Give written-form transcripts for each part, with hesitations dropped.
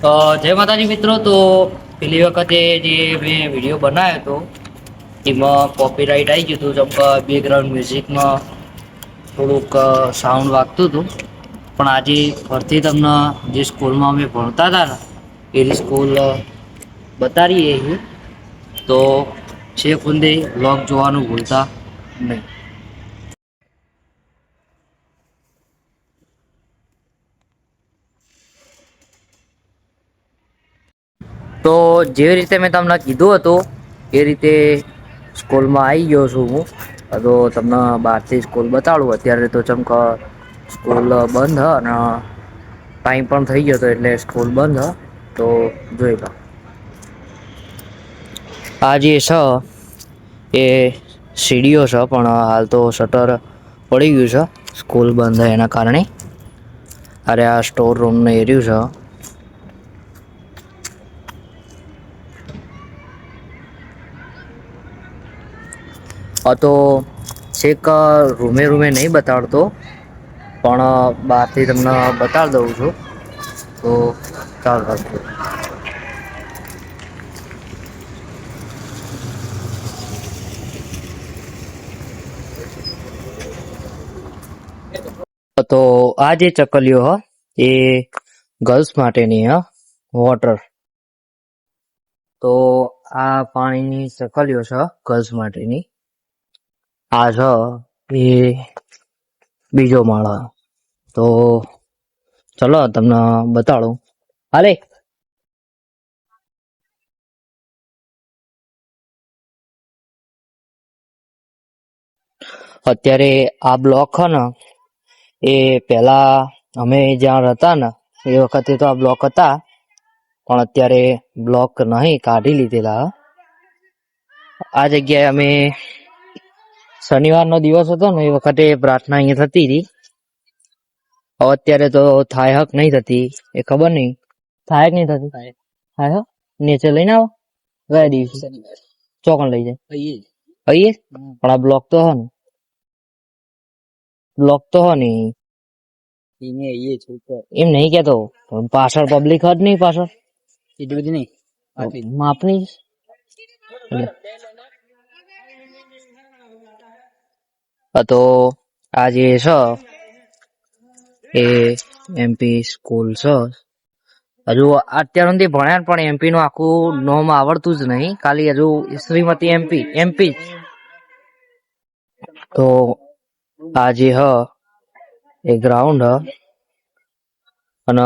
જય માતાજી મિત્રો. તો પેલી વખતે જે મેં વિડીયો બનાવ્યો હતો એમાં કોપીરાઇટ આવી ગયું હતું. જેમ કે બેકગ્રાઉન્ડ મ્યુઝિકમાં થોડુંક સાઉન્ડ વાગતું હતું. પણ આજે ફરતી તમને જે સ્કૂલમાં અમે ભણતા હતા ને એની સ્કૂલ બતાવીએ છીએ. તો છેક સુધી વ્લોગ જોવાનું ભૂલતા નહીં. તો જેવી રીતે મેં તમને કીધું હતું એ રીતે સ્કૂલમાં આવી ગયો છું હું. તો તમને બહારથી સ્કૂલ બતાડું. અત્યારે તો ચમક સ્કૂલ બંધ હ અને ટાઈમ પણ થઈ ગયો હતો એટલે સ્કૂલ બંધ હ. તો જોઈ લો આ જે છે એ સીડીઓ છે, પણ હાલ તો શટર પડી ગયું છે સ્કૂલ બંધ એના કારણે. અરે આ સ્ટોર રૂમનું એરિયું છે. તો છેક રૂમે રૂમે નહીં બતાડતો, પણ બહારથી તમને બતાડી દઉં છું. તો ચાલ રાખજો. તો આ જે ચકલીઓ એ ગર્લ્સ માટેની વોટર. તો આ પાણીની ચકલીઓ છે ગર્લ્સ માટેની. આ છે એ બીજો માળો. તો ચલો તમને બતાડું. હાલે અત્યારે આ બ્લોક છે ને એ પેલા અમે જ્યાં રહેતા ને એ વખતે તો આ બ્લોક હતા, પણ અત્યારે બ્લોક નહીં, કાઢી લીધેલા. આ જગ્યાએ અમે શનિવારનો દિવસ હતો ને એ વખતે પ્રાર્થના અહીંયા થતી હતી. અત્યારે તો થાય હક નહીં થતી એ ખબર નહીં. થાય કે નહીં થતી? થાય નીચે લઈને આવો. ગયા દિવસે ચોકન લઈ જાય અહીં. પણ આ બ્લોક તો હો ને, બ્લોક તો હો ને એમ નહીં કેતો. પાછળ પબ્લિક જ નહીં, પાછળ એટલી બધી નહીં માપની. તો આ જે છે એ એમપી સ્કૂલ છે. હજુ અત્યાર સુધી ભણ્યા પણ એમપી નું આખું નોમ આવડતું જ નહીં. ખાલી હજુ શ્રીમતી એમપી. તો આ જે એ ગ્રાઉન્ડ અને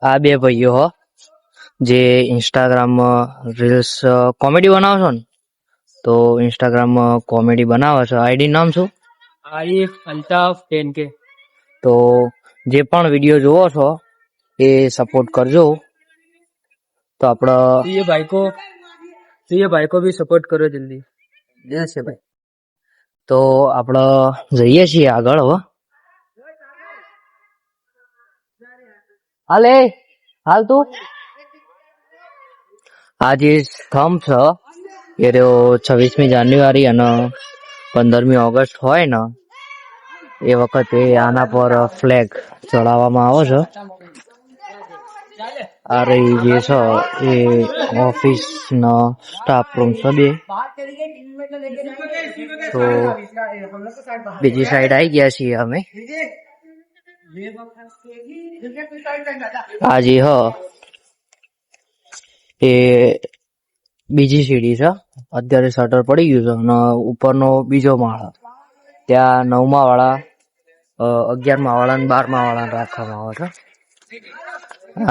આ બે ભાઈઓ જે ઇન્સ્ટાગ્રામમાં રીલ્સ કોમેડી બનાવો છો ને, તો ઇન્સ્ટાગ્રામમાં કોમેડી બનાવે છે. આઈડી નામ શું? આરીફ અલ્તાફ 10K. તો જે પણ વિડીયો જોવો છો એ સપોર્ટ કરજો. તો આપણે ये भाई को भी सपोर्ट करो जल्दी. जैसे भाई. તો આપણે જઈએ છીએ આગળ. હવે હાલ તું આ જે સ્તંભ છે એ 26મી જાન્યુઆરી અને 15મી ઓગસ્ટ હોય ને એ વખતે આના પર ફ્લેગ ચડાવવામાં આવે છે. આ રહી જે છે એ ઓફિસ નો સ્ટાફ રૂમ છે બે. તો બીજી સાઈડ આવી ગયા છીએ અમે. આ જે એ બીજી સીડી છે. અત્યારે શટર પડી ગયું છે અને ઉપરનો બીજો માળ. ત્યાં 9મા વાળા, 11મા વાળા અને 12મા વાળા રાખવામાં આવે છે.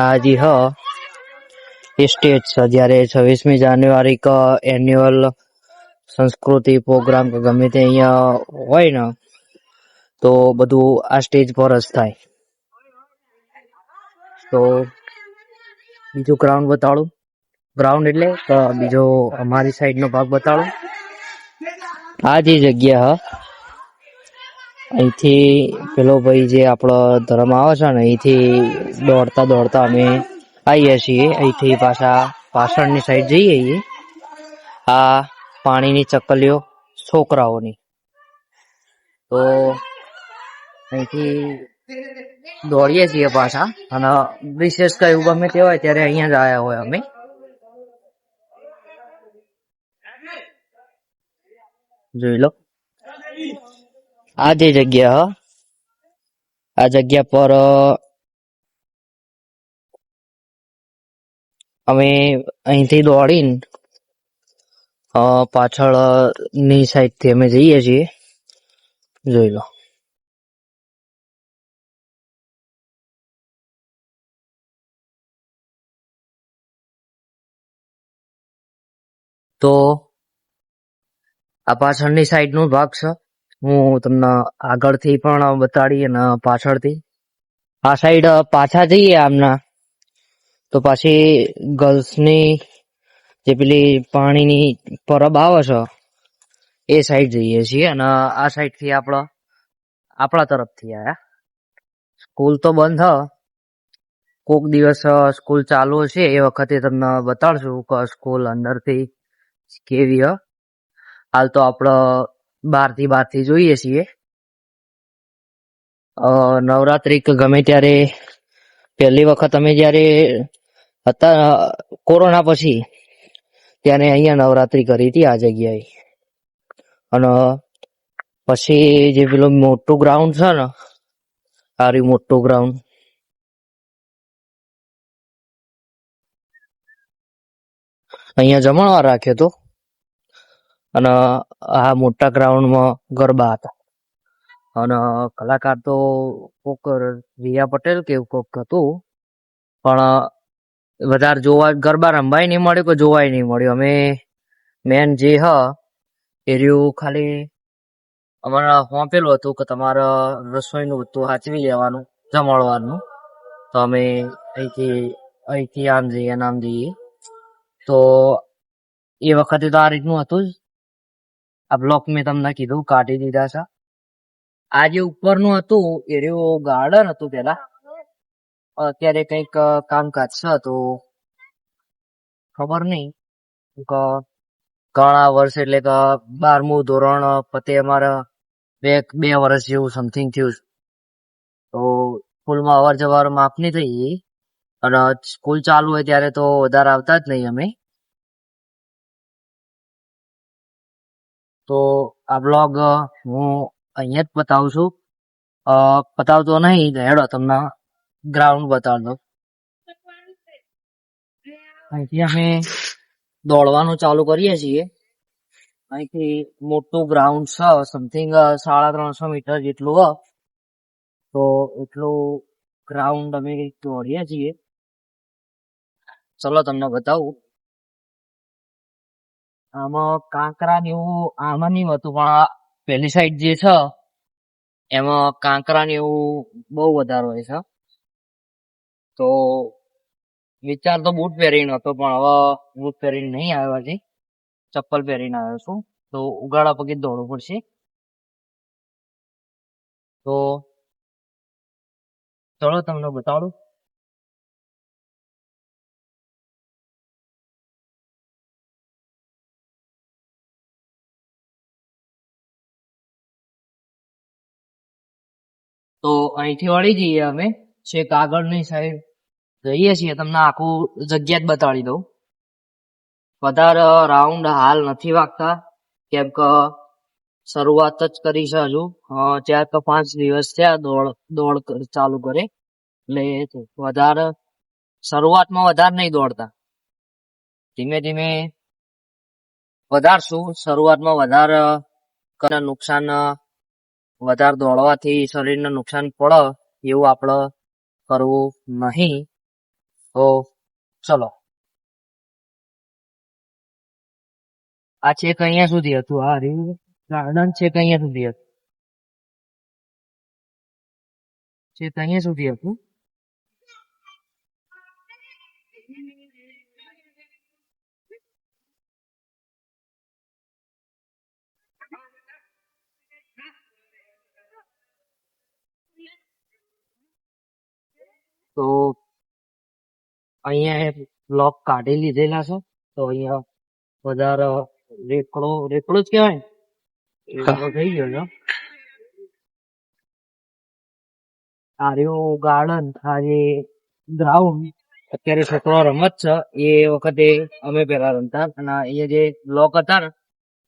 આ જે એ સ્ટેજ છે. જયારે 26મી જાન્યુઆરી એન્યુઅલ સંસ્કૃતિ પ્રોગ્રામ કે ગમે તે અહીંયા હોય ને તો બધું આ સ્ટેજ પર જ થાય. તો બીજું ગ્રાઉન્ડ બતાડું. ગ્રાઉન્ડ એટલે બીજો અમારી સાઈડ નો ભાગ બતાડું. આ જે જગ્યા અહીંથી પેલો ભાઈ જે આપણો ધર્મ આવે છે ને અહીંથી દોડતા દોડતા અમે આવીએ છીએ. અહીંથી પાછા પાછળની સાઈડ જઈએ. આ પાણીની ચકલીઓ છોકરાઓની. તો અહીંથી દોડીએ છીએ પાછા, અને વિશેષ કઈ એવું ગમે તે હોય ત્યારે અહીંયા જ આવ્યા હોય અમે. જોઈ લો આ જે જગ્યા આ જગ્યા પર અમે અહીંથી દોડીને પાછળ ની સાઈડ થી અમે જઈએ છીએ. જોઈ લો. તો આ પાછળની સાઈડ નો ભાગ છે. હું તમને આગળથી પણ બતાડી અને પાછળથી. આ સાઈડ પાછા જઈએ આમના તો પાછી ગર્લ્સની જે પેલી પાણીની પરબ આવે છે એ સાઈડ જઈએ છીએ, અને આ સાઈડ થી આપણા તરફથી આયા. સ્કૂલ તો બંધ હ, કોક દિવસ સ્કૂલ ચાલુ હશે એ વખતે તમને બતાડશું કે સ્કૂલ અંદરથી કેવી હ. હાલ તો આપડે બહારથી જોઈએ છીએ. નવરાત્રી કે ગમે ત્યારે પહેલી વખત અમે જયારે હતા કોરોના પછી, ત્યારે અહીંયા નવરાત્રી કરી હતી આ જગ્યાએ. અને પછી જે પેલું મોટું ગ્રાઉન્ડ છે ને, આ રહ્યું મોટું ગ્રાઉન્ડ, અહીંયા જમણવાર રાખ્યો હતો. અને આ મોટા ગ્રાઉન્ડમાં ગરબા હતા. અને કલાકાર તો કોક રિયા પટેલ કે કોક હતું, પણ વધારે જોવા ગરબા રમવાય નહીં મળ્યું કે જોવાય નહીં મળ્યું. અમે મેન જે હ એ રહ્યું ખાલી અમારા હોંપેલું હતું કે તમારે રસોઈનું બધું સાચવી લેવાનું, જમણવારનું. તો અમે અહીંથી આમ જઈએ આમ જઈએ. તો એ વખતે તો આ રીતનું હતું જ. આ બ્લોક મેં તમને કીધું કાઢી દીધા છે. આ જે ઉપરનું હતું એ રહ્યું ગાર્ડન હતું પેલા. અત્યારે કંઈક કામકાજ છે તો ખબર નહીં કે ઘણા વર્ષ એટલે કે 12મું ધોરણ પતે અમારા બે વર્ષ જેવું સમથિંગ થયું. તો સ્કૂલમાં અવાર જવાર માફ નહીં થઈ ગઈ, અને સ્કૂલ ચાલુ હોય ત્યારે તો વધારે આવતા જ નહીં અમે. તો આ બ્લોગ હું અહીંયા જ બતાવું છું. બતાવતો નહીં, હેડો તમને ગ્રાઉન્ડ બતાવી દઉં. અહીંથી અમે દોડવાનું ચાલુ કરીએ છીએ. અહીંથી મોટું ગ્રાઉન્ડ છે, સમથિંગ 350 મીટર જેટલું હ. તો એટલું ગ્રાઉન્ડ અમે દોડીએ છીએ. ચલો તમને બતાવું. આમાં કાંકરા ને એવું આમાં નહીં હતું, પણ પેલી સાઈડ જે છે એમાં કાંકરા ને એવું બહુ વધારે હોય છે. તો વિચાર તો બૂટ પહેરીને હતો, પણ હવે બૂટ પહેરીને નહીં આવ્યો, હજી ચપ્પલ પહેરીને આવ્યો છું. તો ઉગાડા પગે દોડવું પડશે. તો ચલો તમને બતાડું. તો અહીંથી વળી જઈએ અમે છેક આગળની સાઈડ જઈએ છીએ. તમને આખું જગ્યા જ બતાડી દઉં. વધારે રાઉન્ડ હાલ નથી વાગતા, કેમ કે શરૂઆત જ કરી છે હજુ. 4 કે 5 દિવસ થયા દોડ ચાલુ કરે, એટલે વધારે શરૂઆતમાં વધારે નહીં દોડતા, ધીમે ધીમે વધારશું. શરૂઆતમાં વધારે નુકસાન, વધારે દોડવાથી શરીરને નુકસાન પડે એવું આપણે કરવું નહીં. તો ચલો. આ છેક અહીંયા સુધી હતું. આ ગાર્ડન છેક અહીંયા સુધી હતું, છેક અહીંયા સુધી હતું. તો અહીંયા બ્લોક કાઢી લીધેલા છે. તો અહીંયા વધારે રેકડો જ કહેવાય ને, એ થઈ ગયો છે. આ રહ્યું ગાર્ડન, આ જે ગ્રાઉન્ડ અત્યારે છોકરો રમત છે એ વખતે અમે પેલા રમતા, અને અહીંયા જે બ્લોક હતા ને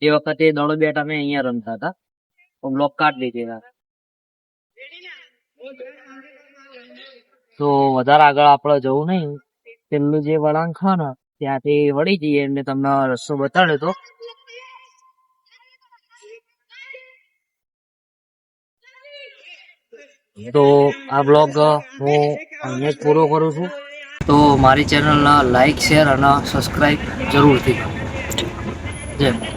એ વખતે દડો બેટ અમે અહીંયા રમતા હતા, તો બ્લોક કાઢી દીધેલા. તો વધારે આગળ આપણે જવું નહીં, પેલું જે વળાંક છે ને ત્યાંથી વળી જઈએ એટલે તમને રસ્તો બતાડ્યો તો. તો આ બ્લોગ હું અહીંયા જ પૂરો કરું છું. તો મારી ચેનલના લાઈક, શેર અને સબસ્ક્રાઈબ જરૂરથી કરો. જય માતા.